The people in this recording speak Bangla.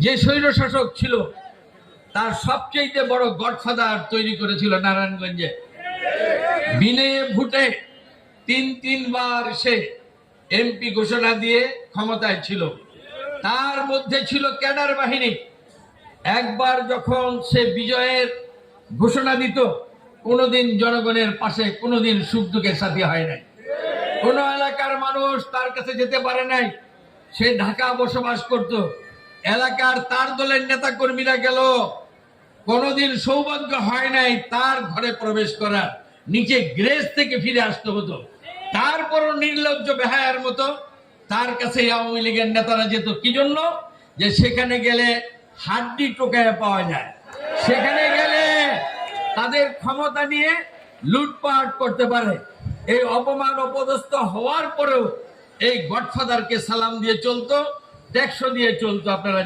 যে স্বৈর শাসক ছিল তার সবচেয়ে বড় গডফাদার তৈরি করেছিল নারায়ণগঞ্জে। বিনে ভোটে তিনবার সে এমপি ঘোষণা দিয়ে ক্ষমতায় ছিল। তার মধ্যে ছিল ক্যাডার বাহিনী। একবার যখন সে বিজয়ের ঘোষণা দিত, কোনোদিন জনগণের পাশে, কোনোদিন সুখ দুঃখের সাথী হয় নাই। কোন এলাকার মানুষ তার কাছে যেতে পারে নাই। সে ঢাকা বসবাস করত। এলাকার তার দলের নেতা কর্মীরা গেল, কোনোদিন সৌভাগ্য হয় নাই তার ঘরে প্রবেশ করার। নিচে গ্রেস থেকে ফিরে আসতে হতো। তারপরও নির্লজ্জ বেহায়ার মতো তার কাছে আওয়ামী লীগের নেতারা যেত। কি জন্য? যে সেখানে গেলে হাড্ডি টোকায় পাওয়া যায়, সেখানে গেলে তাদের ক্ষমতা নিয়ে লুটপাট করতে পারে। এই অপমান অপদস্থ হওয়ার পরেও এই গডফাদারকে সালাম দিয়ে চলতো, ট্যাক্স দিয়ে চলতো। আপনারা